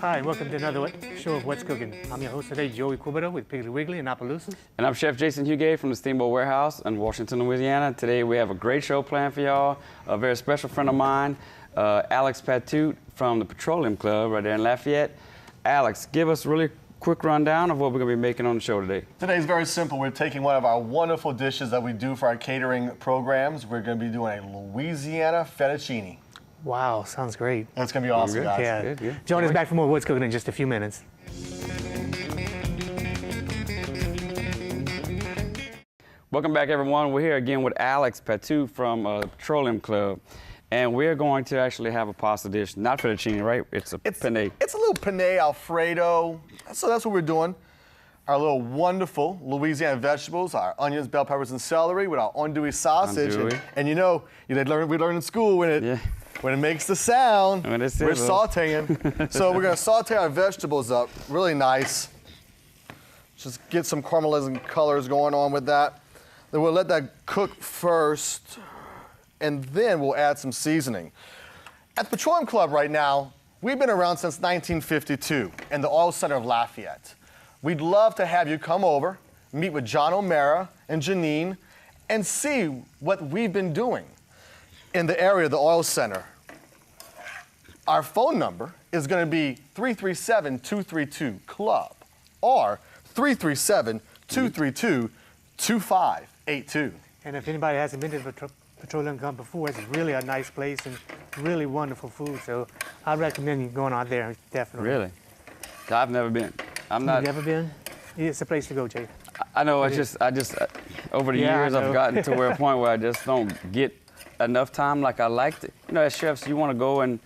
Hi, and welcome to another show of What's Cooking. I'm your host today, Joey Cubido with Piggly Wiggly in Opelousas. And I'm Chef Jason Huguet from the Steamboat Warehouse in Washington, Louisiana. Today we have a great show planned for y'all. A very special friend of mine, Alex Patout from the Petroleum Club right there in Lafayette. Alex, give us a really quick rundown of what we're going to be making on the show today. Today's very simple. We're taking one of our wonderful dishes that we do for our catering programs. We're going to be doing a Louisiana fettuccine. Wow, sounds great. That's going to be awesome, guys. Yeah. Good. Join us back for more What's Cooking in just a few minutes. Welcome back, everyone. We're here again with Alex Patout from the Petroleum Club. And we're going to actually have a pasta dish, not fettuccine, right? It's penne. It's a little penne Alfredo. So that's what we're doing. Our little wonderful Louisiana vegetables, our onions, bell peppers, and celery with our andouille sausage. Andouille. And you know, we learned in school when it makes the sound, When it we're sizzles. sauteing. So we're gonna saute our vegetables up really nice. Just get some caramelizing colors going on with that. Then we'll let that cook first, and then we'll add some seasoning. At the Petroleum Club right now, we've been around since 1952 in the oil center of Lafayette. We'd love to have you come over, meet with John O'Mara and Janine, and see what we've been doing in the area of the oil center. Our phone number is going to be 337-232-CLUB or 337-232-2582. And if anybody hasn't been to the Petroleum Club before, it's really a nice place and really wonderful food. So I'd recommend you going out there, definitely. Really? I've never been. I'm not. You've never been? It's a place to go, Jay. I know. I just over the years I've gotten to a point where I just don't get enough time like I like to. You know, as chefs, you want to go and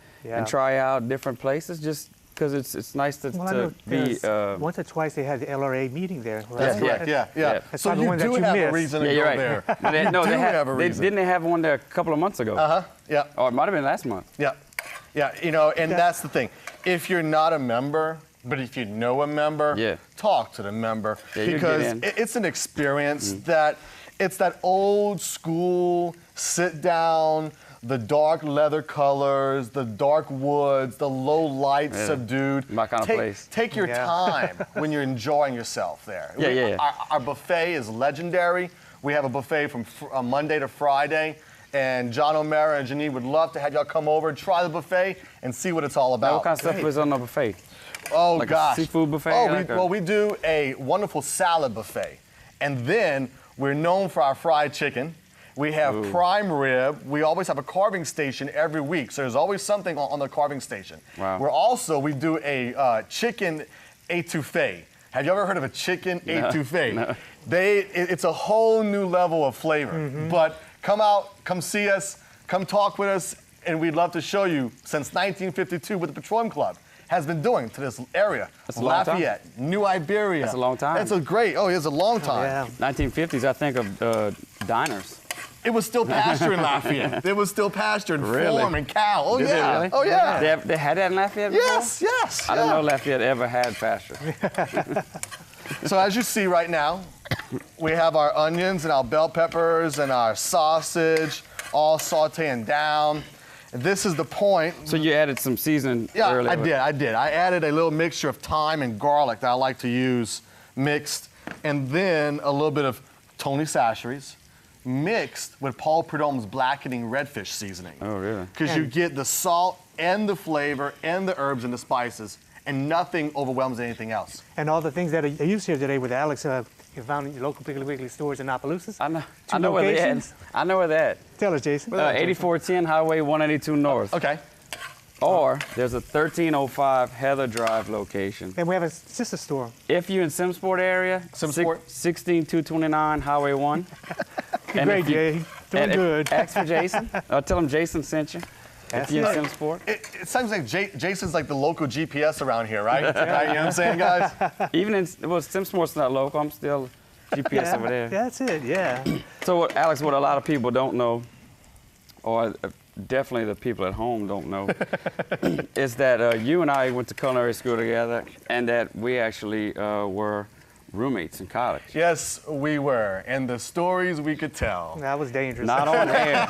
try out different places just because it's nice to be. Once or twice they had the LRA meeting there. Right? That's correct. Yeah. That's So probably you one that do you have a missed. reason to Yeah, go you're right. there. Didn't they have one there a couple of months ago? Yeah. Or it might have been last month. Yeah. You know, and that's the thing. If you're not a member, but if you know a member, talk to the member because it's an experience that it's that old school sit down, the dark leather colors, the dark woods, the low light subdued. My kind of place. Take your time when you're enjoying yourself there. Yeah. Our buffet is legendary. We have a buffet from Monday to Friday. And John O'Mara and Janine would love to have y'all come over and try the buffet and see what it's all about. Now, what kind of stuff is on the buffet? Oh, like gosh. A seafood buffet? Oh, we do a wonderful salad buffet. And then we're known for our fried chicken. We have prime rib. We always have a carving station every week. So there's always something on the carving station. Wow. We do a chicken étouffée. Have you ever heard of a chicken étouffée? No. It's a whole new level of flavor. But come out, come see us, come talk with us, and we'd love to show you since 1952 what the Petroleum Club has been doing to this area. That's a long Lafayette, New Iberia. That's a long time. It's a long time. Yeah. 1950s, I think of diners. It was still pasture in Lafayette. It was still pasture and Really? farm and cow. Oh, Did they yeah. really? Oh, yeah. They had that in Lafayette before? Yes. I didn't know Lafayette ever had pasture. So as you see right now, we have our onions and our bell peppers and our sausage all sauteing down. And this is the point. So you added some seasoning earlier? I did. I added a little mixture of thyme and garlic that I like to use mixed, and then a little bit of Tony Chachere's mixed with Paul Prudhomme's blackening redfish seasoning. Oh, really? Because you get the salt and the flavor and the herbs and the spices, and nothing overwhelms anything else. And all the things that are used here today with Alex, you found in your local Piggly Wiggly stores in Opelousas. I know where they're at. I know where they're at. Tell us, Jason. 8410 Highway 182 North. Okay. Or there's a 1305 Heather Drive location. And we have a sister store. If you're in Simsport area, 16229 Highway 1. Great, Jay. Doing good. Ask for Jason. Tell him Jason sent you. If you're in Simsport. It sounds like Jason's like the local GPS around here, right? Right? You know what I'm saying, guys? Even in, Simsport's not local. I'm still GPS over there. That's it, yeah. So, Alex, what a lot of people don't know, or definitely the people at home don't know, is that you and I went to culinary school together, and that we actually were roommates in college. Yes, we were. And the stories we could tell. That was dangerous. Not on air.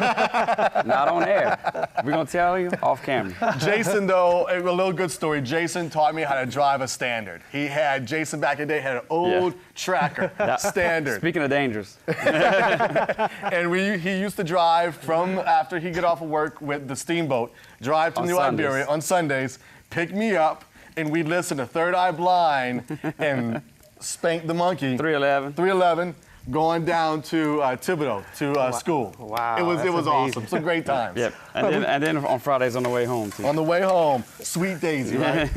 Not on air. We're going to tell you off camera. Jason, though, a little good story. Jason taught me how to drive a Standard. Jason back in the day had an old tracker, Standard. Speaking of dangerous. And he used to drive from after he get off of work with the steamboat, drive to On New Sundays. Iberia on Sundays, pick me up, and we'd listen to Third Eye Blind and spank the monkey. 311, going down to Thibodeau to school. Wow, it was that's awesome. amazing. Some great times. Yep. And then on Fridays on the way home, too. On the way home, sweet Daisy, right?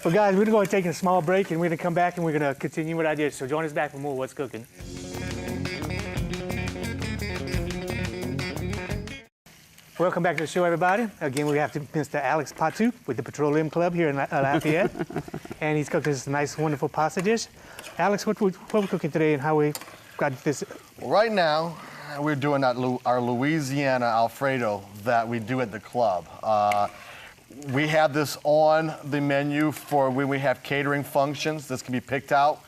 Well, guys, we're going to take a small break, and we're going to come back, and we're going to continue with ideas. So join us back for more What's Cooking. Welcome back to the show, everybody. Again, we have Mr. Alex Patout with the Petroleum Club here in Lafayette. And he's cooked this nice, wonderful pasta dish. Alex, what we're cooking today and how we got this? Right now, we're doing our Louisiana Alfredo that we do at the club. We have this on the menu for when we have catering functions. This can be picked out.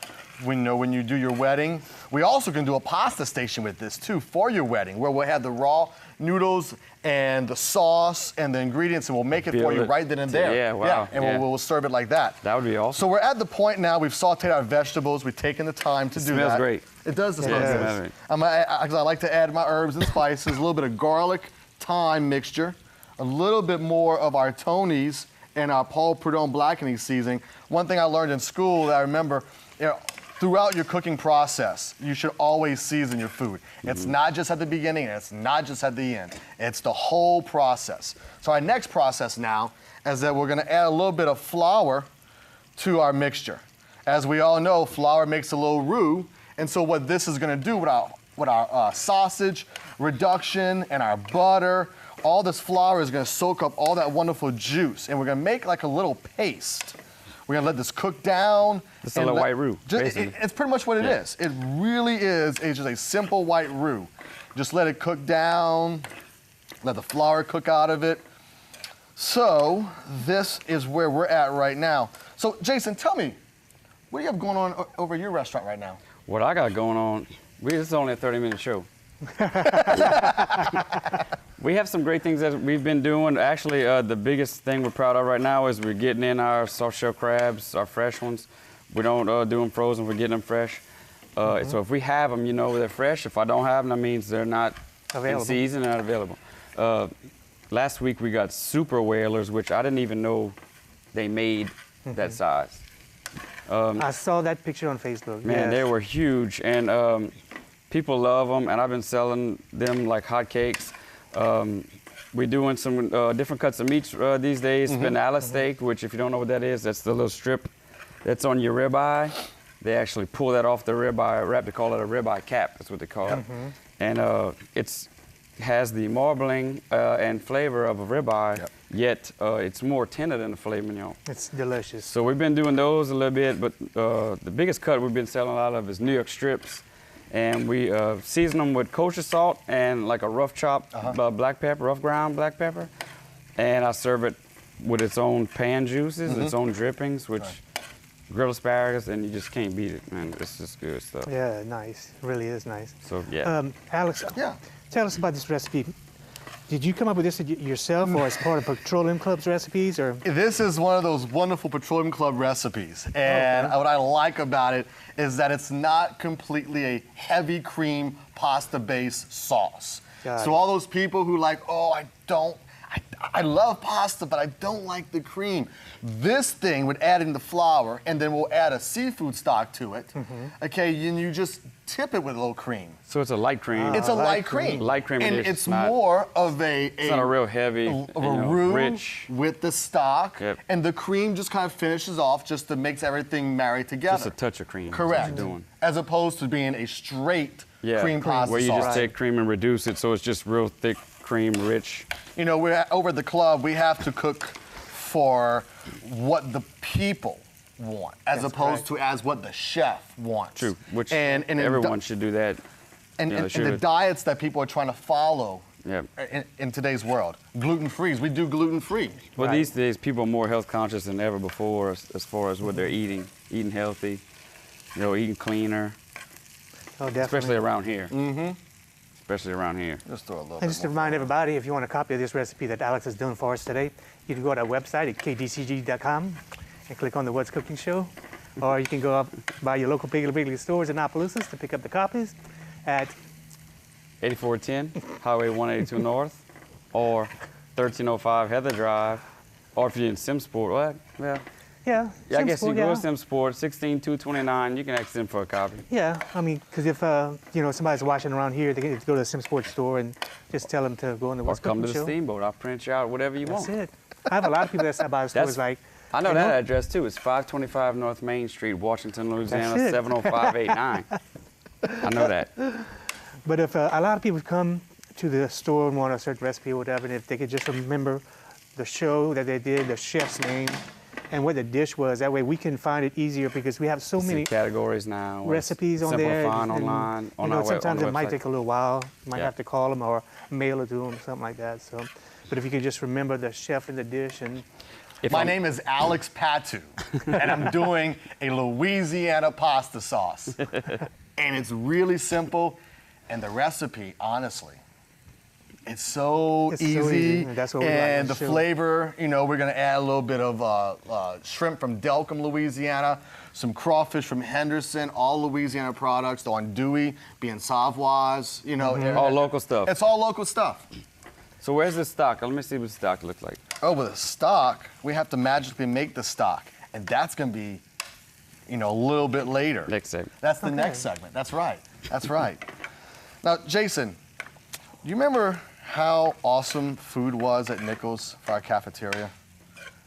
We know when you do your wedding. We also can do a pasta station with this too for your wedding, where we'll have the raw noodles and the sauce and the ingredients, and we'll make it for you right then and there. Yeah, wow. And we'll serve it like that. That would be awesome. So we're at the point now, we've sauteed our vegetables, we've taken the time to do that. Smells great. It does smell Yeah. good. Smells great. I like to add my herbs and spices, a little bit of garlic, thyme mixture, a little bit more of our Tony's and our Paul Prudhomme blackening seasoning. One thing I learned in school that I remember, throughout your cooking process, you should always season your food. It's not just at the beginning, and it's not just at the end. It's the whole process. So our next process now is that we're gonna add a little bit of flour to our mixture. As we all know, flour makes a little roux, and so what this is gonna do with our sausage reduction and our butter, all this flour is gonna soak up all that wonderful juice, and we're gonna make like a little paste. We're gonna let this cook down. Just a little white roux, basically. It's pretty much what it is. It really is. It's just a simple white roux. Just let it cook down, let the flour cook out of it. So this is where we're at right now. So Jason, tell me, what do you have going on over your restaurant right now? What I got going on, this is only a 30-minute show. We have some great things that we've been doing. Actually, the biggest thing we're proud of right now is we're getting in our soft shell crabs, our fresh ones. We don't do them frozen, we're getting them fresh. So if we have them, they're fresh. If I don't have them, that means they're not Available. in season, not available. Last week we got super whalers, which I didn't even know they made that size. I saw that picture on Facebook. Man, they were huge, and people love them, and I've been selling them like hotcakes. We're doing some different cuts of meats these days. Finalizing steak, which if you don't know what that is, that's the little strip that's on your ribeye. They actually pull that off the ribeye wrap. They call it a ribeye cap. That's what they call it. And it has the marbling and flavor of a ribeye, yet it's more tender than the filet mignon. It's delicious. So we've been doing those a little bit, but the biggest cut we've been selling a lot of is New York strips. And we season them with kosher salt and like a rough chopped black pepper, rough ground black pepper. And I serve it with its own pan juices, its own drippings, which grilled asparagus, and you just can't beat it, man. It's just good stuff. Yeah, nice. It really is nice. So, yeah. Alex, tell us about this recipe. Did you come up with this yourself or as part of Petroleum Club's recipes? Or? This is one of those wonderful Petroleum Club recipes. And what I like about it is that it's not completely a heavy cream pasta-based sauce. So all those people who like, I love pasta, but I don't like the cream. This thing would add in the flour, and then we'll add a seafood stock to it. Okay, and you just tip it with a little cream. So it's a light cream. It's a light cream. Light cream. And it's more of it's not a real heavy, roux rich. with the stock. Yep. And the cream just kind of finishes off just to makes everything marry together. Just a touch of cream. Correct. That's what you're doing. As opposed to being a straight cream pasta where you sauce. just take cream and reduce it so it's just real thick cream, rich. We're over at the club, we have to cook for what the people want, as opposed to as what the chef wants. True, which and everyone should do that. And the diets that people are trying to follow Yeah. in today's world. Gluten-free, we do gluten-free. Well, these days, people are more health conscious than ever before as far as what they're eating healthy. eating cleaner, Oh, definitely. especially around here. Mm-hmm. Especially around here. Just throw a little And bit just to more. remind everybody, if you want a copy of this recipe that Alex is doing for us today, you can go to our website at kdcg.com and click on the What's Cooking show. Or you can go up by your local Piggly Wiggly stores in Opelousas to pick up the copies at 8410 Highway 182 North, or 1305 Heather Drive, or if you're in Simsport, what? Well, Yeah, I guess you Simsport, go yeah. to Simsport, 16229. You can ask them for a copy. Yeah, I mean, because if somebody's watching around here, they can just go to the Simsport store and just tell them to go on the Or What's come Cooking to the show. Steamboat. I'll print you out whatever you That's want. it. I have a lot of people that stop by the stores like, I know you that know? address too. It's 525 North Main Street, Washington, Louisiana, That's it. 70589. I know that. But if a lot of people come to the store and want a certain recipe or whatever, and if they could just remember the show that they did, the chef's name, and what the dish was, that way we can find it easier because we have so See many categories now. recipes on there. Simplifying and, online. On our sometimes on it might website. take a little while. You might Yeah. have to call them or mail it to them, something like that. So, but if you could just remember the chef and the dish, and My name is Alex Patout, and I'm doing a Louisiana pasta sauce. And it's really simple, and the recipe, honestly, it's so It's so easy. easy, and that's what we like and on the the show. flavor, we're gonna add a little bit of shrimp from Delcombe, Louisiana, some crawfish from Henderson, all Louisiana products, the andouille being Savoise, All local stuff. It's all local stuff. So where's the stock? Let me see what the stock looks like. Oh, with the stock, we have to magically make the stock, and that's gonna be, a little bit later. Next segment. That's the next segment. That's right. That's right. Now, Jason, do you remember how awesome food was at Nichols for our cafeteria?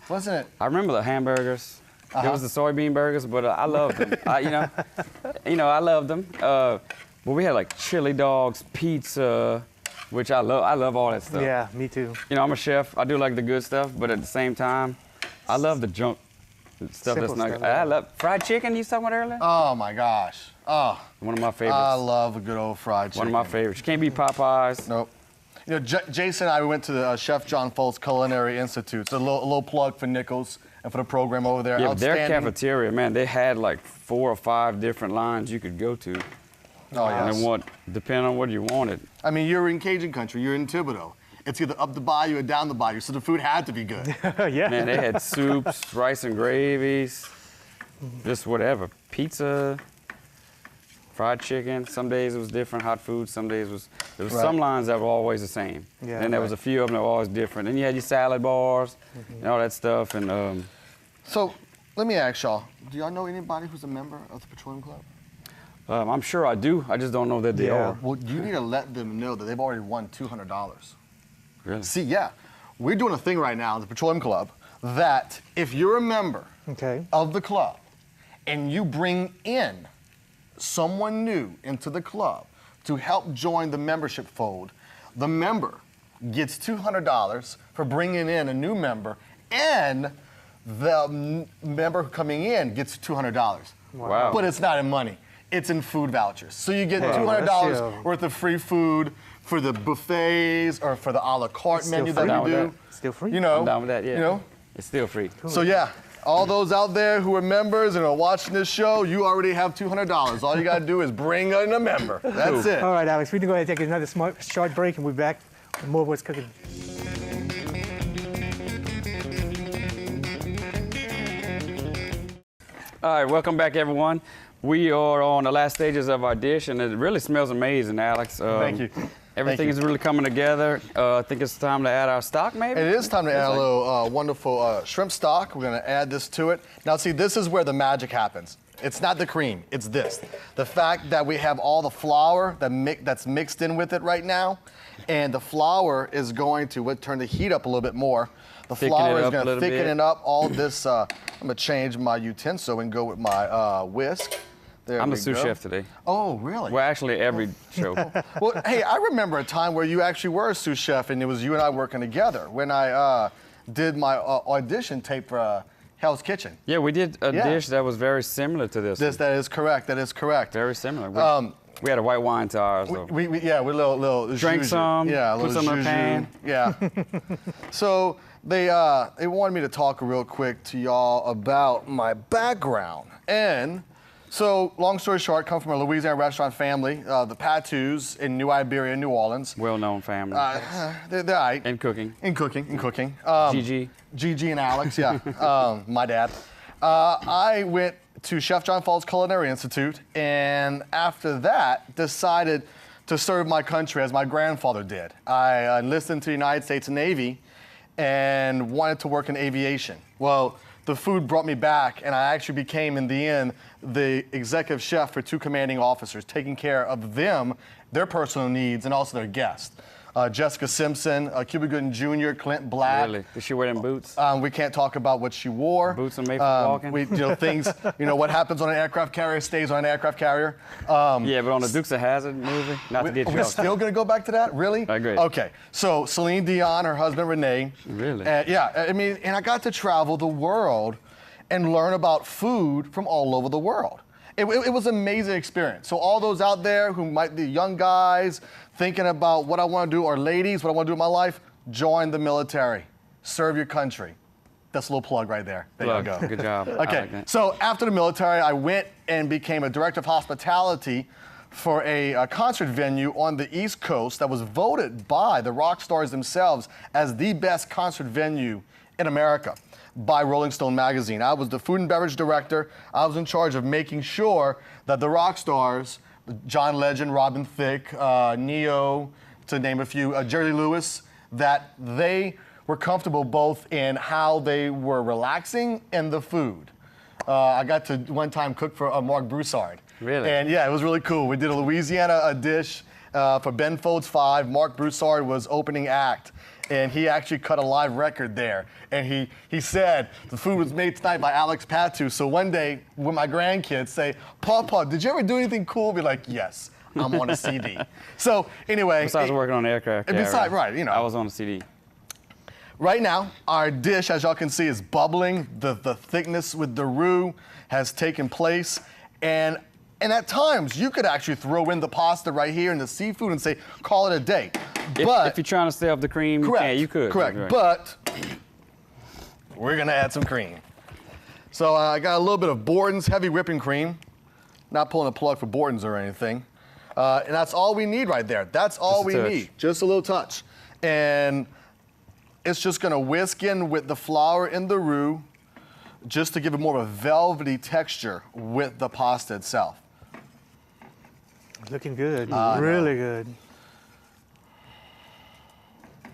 Wasn't it? I remember the hamburgers. It was the soybean burgers, but I loved them. I loved them. But we had like chili dogs, pizza, which I love. I love all that stuff. yeah, me too. I'm a chef. I do like the good stuff, but at the same time, I love the junk stuff that's Simple not. stuff, I yeah. love fried chicken. You was talking about earlier? Oh my gosh. Oh, One of my favorites. I love a good old fried chicken. One of my favorites. You can't beat Popeyes. Nope. Jason and I, we went to the Chef John Foltz Culinary Institute. So a little plug for Nichols and for the program over there. Yeah, but their Outstanding. cafeteria, man, they had like 4 or 5 different lines you could go to. Oh, yes. And depending on what you wanted. I mean, you're in Cajun country. You're in Thibodeau. It's either up the bayou or down the bayou, so the food had to be good. yeah. Man, they had soups, rice and gravies, just whatever. Pizza, fried chicken. Some days it was different, hot food. Some days there was Right. some lines that were always the same. Yeah, Then there was a right. few of them that were always different. Then you had your salad bars and all that stuff. And So let me ask y'all, do y'all know anybody who's a member of the Petroleum Club? I'm sure I do. I just don't know that they Yeah. are. Well, you need to let them know that they've already won $200. Really? See, yeah, we're doing a thing right now at the Petroleum Club that if you're a member Okay. of the club and you bring in someone new into the club to help join the membership fold, the member gets $200 for bringing in a new member, and the member coming in gets $200. Wow. But it's not in money. It's in food vouchers. So you get Wow, $200 that's worth of free food for the buffets or for the a la carte It's still menu free. that I'm you down do. with Still free. You know, I'm down with that, yeah. You know? It's still free. So yeah, all those out there who are members and are watching this show, you already have $200. All you gotta do is bring in a member. That's it. All right, Alex, we can go ahead and take another short break, and we'll be back with more What's Cooking. All right, welcome back, everyone. We are on the last stages of our dish, and it really smells amazing, Alex. Thank you. Everything Thank is really coming together. I think it's time to add our stock, maybe? It is time to add a little wonderful shrimp stock. We're gonna add this to it. Now see, this is where the magic happens. It's not the cream, it's this. The fact that we have all the flour that's mixed in with it right now, and the flour is going to turn the heat up a little bit more. The Thicken flour it is up a gonna little thicken bit. it up. All this, I'm gonna change my utensil and go with my whisk. There I'm we the sous go. chef today. Oh, really? Well, actually, every show. Well, hey, I remember a time where you actually were a sous chef, and it was you and I working together when I did my audition tape for Hell's Kitchen. Yeah, we did a Yeah. dish that was very similar to this. That is correct. That is correct. Very similar. We had a white wine to ours, though. We a little Drank zhuzh. some, Yeah, a put little some in a zhuzh. pan. Yeah. So they wanted me to talk real quick to y'all about my background, and So, long story short, come from a Louisiana restaurant family, the Patouts in New Iberia, New Orleans. Well-known family. They're all right. In cooking. In cooking. Gigi and Alex, yeah. My dad. I went to Chef John Fall's Culinary Institute, and after that, decided to serve my country as my grandfather did. I enlisted into the United States Navy and wanted to work in aviation. Well, the food brought me back, and I actually became, in the end, the executive chef for 2 commanding officers, taking care of them, their personal needs, and also their guests. Jessica Simpson, Cuba Gooding Jr., Clint Black. Really? Did she wear them boots? We can't talk about what she wore. Boots are made for walking? Things, what happens on an aircraft carrier stays on an aircraft carrier. Yeah, but on the Dukes of Hazzard movie, not to get you We're off. still going to go back to that? Really? I agree. Okay, so Celine Dion, her husband Renee. Really? Yeah, and I got to travel the world and learn about food from all over the world. It was an amazing experience. So all those out there who might be young guys thinking about what I want to do, or ladies, what I want to do in my life, join the military. Serve your country. That's a little plug right there. There you go. Good job. Okay, so after the military, I went and became a director of hospitality for a concert venue on the East Coast that was voted by the rock stars themselves as the best concert venue in America by Rolling Stone magazine. I was the food and beverage director. I was in charge of making sure that the rock stars, John Legend, Robin Thicke, Neo, to name a few, Jerry Lee Lewis, that they were comfortable both in how they were relaxing and the food. I got to one time cook for Mark Broussard. Really? And yeah, it was really cool. We did a Louisiana dish for Ben Folds 5. Mark Broussard was opening act, and he actually cut a live record there. And he said the food was made tonight by Alex Patout. So one day, when my grandkids say, Papa, did you ever do anything cool? I'll be like, yes, I'm on a CD. So anyway. Besides working on the aircraft carrier. Besides, right, I was on a CD. Right now, our dish, as y'all can see, is bubbling. The thickness with the roux has taken place. And at times, you could actually throw in the pasta right here and the seafood and say, call it a day. But if you're trying to stay off the cream, correct, you could. Correct, right. But we're gonna add some cream. So I got a little bit of Borden's heavy whipping cream. Not pulling a plug for Borden's or anything. And that's all we need right there. That's all we need, just a little touch. And it's just gonna whisk in with the flour and the roux just to give it more of a velvety texture with the pasta itself. Looking good, really good.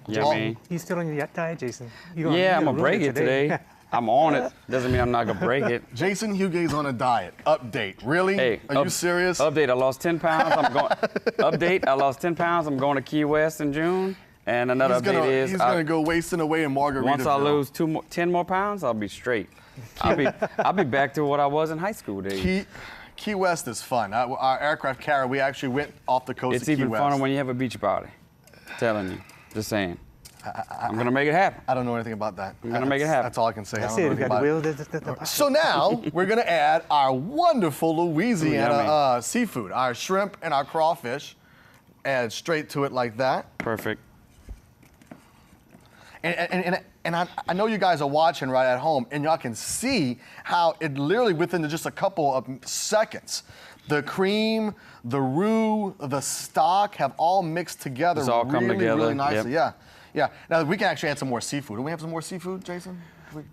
Yummy. You still on your diet, Jason? I'm gonna break it today. I'm on it. Doesn't mean I'm not gonna break it. Jason Huguet's on a diet. Update. Really? Hey, are you serious? Update. I lost 10 pounds. Update. I lost 10 pounds. I'm going to Key West in June. And another update is he's gonna go wasting away in Margaritaville. Once I lose 10 more pounds, I'll be straight. I'll be back to what I was in high school days. Key West is fun. Our aircraft carrier, we actually went off the coast of Key West. It's even funner when you have a beach party. Telling you. Just saying. I'm going to make it happen. I don't know anything about that. I'm going to make it happen. That's all I can say. That's it. We got the wheel. So now we're going to add our wonderful Louisiana seafood, our shrimp and our crawfish. Add straight to it like that. Perfect. And I know you guys are watching right at home, and y'all can see how it literally within just a couple of seconds, the cream, the roux, the stock have all mixed together. It's all come together. Really nicely. Yep. Yeah. Now we can actually add some more seafood. Do we have some more seafood, Jason?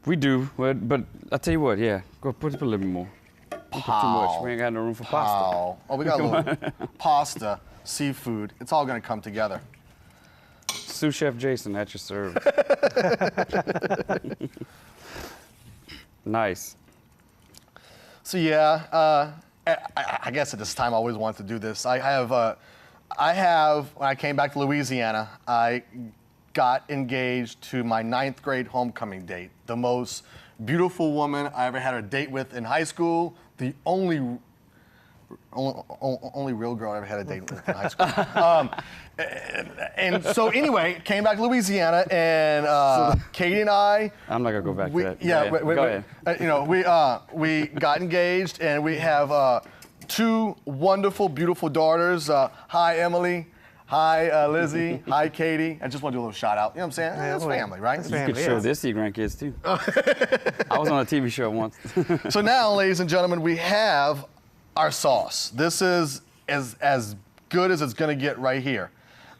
We do, but I'll tell you what. Yeah, go put a little bit more. Don't put too much. We ain't got no room for pasta. Oh, we got a little pasta, seafood. It's all gonna come together. Sous Chef Jason at your service. Nice. So yeah, I guess at this time I always wanted to do this. I have when I came back to Louisiana, I got engaged to my 9th grade homecoming date. The most beautiful woman I ever had a date with in high school. The only real girl I ever had a date with in high school. And so anyway, came back to Louisiana, and Katie and I. I'm not gonna go back to that. Yeah, go ahead. We got engaged, and we have 2 wonderful, beautiful daughters. Hi, Emily. Hi, Lizzie. Hi, Katie. I just want to do a little shout out. You know what I'm saying? That's family, right? That's You family, could show this to your grandkids too. I was on a TV show once. So now, ladies and gentlemen, we have our sauce. This is as good as it's gonna get right here.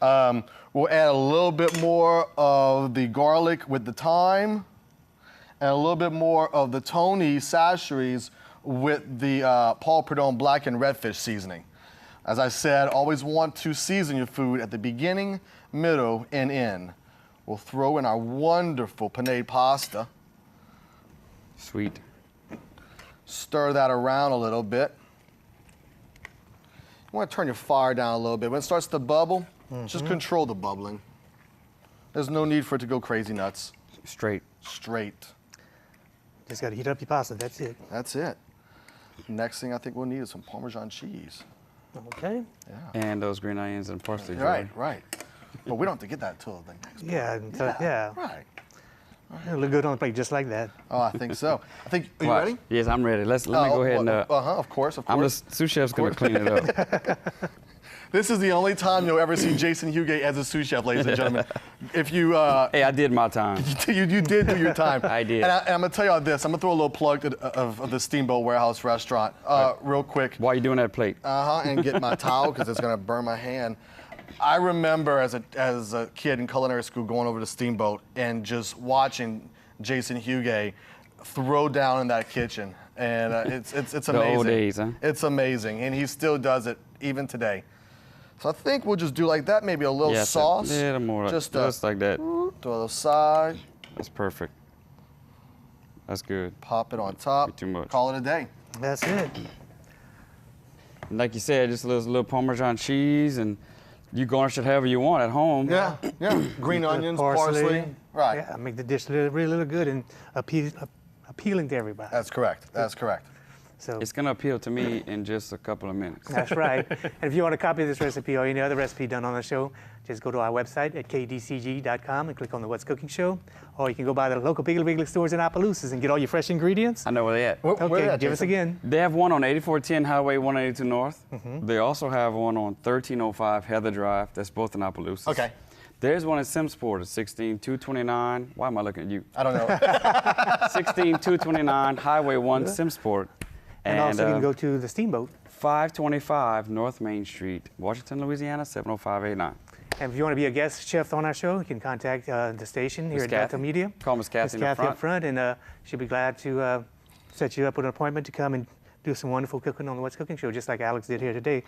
We'll add a little bit more of the garlic with the thyme, and a little bit more of the Tony Chachere's with the Paul Prudhomme black and redfish seasoning. As I said, always want to season your food at the beginning, middle, and end. We'll throw in our wonderful penne pasta. Sweet. Stir that around a little bit. You want to turn your fire down a little bit. When it starts to bubble, just control the bubbling. There's no need for it to go crazy nuts. Straight. Straight. Just got to heat up your pasta. That's it. That's it. Next thing I think we'll need is some Parmesan cheese. Okay. And those green onions and parsley. Right, right. But we don't have to get that until the next part. Yeah. Right. It'll look good on the plate just like that. Oh, I think so. Are you Watch. ready? Yes, I'm ready. Let me go ahead and. Of course, of I'm the course. sous chef's gonna clean it up. This is the only time you'll ever see Jason Hugay as a sous chef, ladies and gentlemen. If you Hey, I did my time. you did do your time. I did. And I'm gonna tell y'all this. I'm gonna throw a little plug of the Steamboat Warehouse restaurant real quick. While you doing that plate? And get my towel because it's gonna burn my hand. I remember as a kid in culinary school going over to Steamboat and just watching Jason Hugay throw down in that kitchen, and it's amazing. The old days, huh? It's amazing, and he still does it even today. So I think we'll just do like that, maybe a little sauce. Yeah, more just like that. to the side, That's perfect. That's good. pop it on top. Too much. Call it a day. That's it. And like you said, just a little Parmesan cheese, and you garnish it however you want at home. Yeah, yeah. Green onions, parsley. Right. Yeah, make the dish really look good and appealing to everybody. That's correct. That's correct. So It's gonna appeal to me in just a couple of minutes. that's right. And if you want a copy of this recipe or any other recipe done on the show, just go to our website at kdcg.com and click on the What's Cooking Show. Or you can go by the local Piggly Wiggly stores in Opelousas and get all your fresh ingredients. I know where they at. Where Okay, at, give us Jason? again. They have one on 8410 Highway 182 North. They also have one on 1305 Heather Drive. That's both in Opelousas. Okay. There's one in Simsport at 16229. Why am I looking at you? I don't know. 16229 Highway 1 Simsport. And also you can go to the Steamboat. 525 North Main Street, Washington, Louisiana, 70589. And if you want to be a guest chef on our show, you can contact the station here Miss at Delta Kathy. Media. Call Miss Kathy in the Kathy front. up front, and she'll be glad to set you up with an appointment to come and do some wonderful cooking on the What's Cooking Show, just like Alex did here today.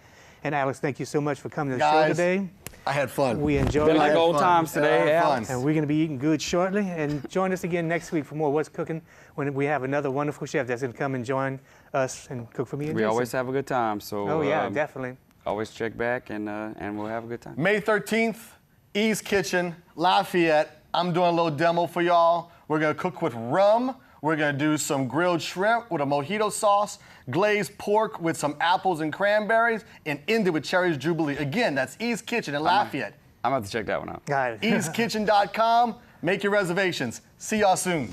And Alex, thank you so much for coming to the show Guys, today. I had fun. We enjoyed Been it. like had old fun. times today, Yeah, Alex. fun. And we're going to be eating good shortly. And join us again next week for more What's Cooking, when we have another wonderful chef that's going to come and join us and cook for me and We Jason. always have a good time, so Oh, yeah, definitely. always check back and we'll have a good time. May 13th, E's Kitchen, Lafayette. I'm doing a little demo for y'all. We're gonna cook with rum. We're gonna do some grilled shrimp with a mojito sauce, glazed pork with some apples and cranberries, and end it with cherries jubilee. Again, that's E's Kitchen in Lafayette. I'm about to check that one out. Got it. EasKitchen.com. Make your reservations. See y'all soon.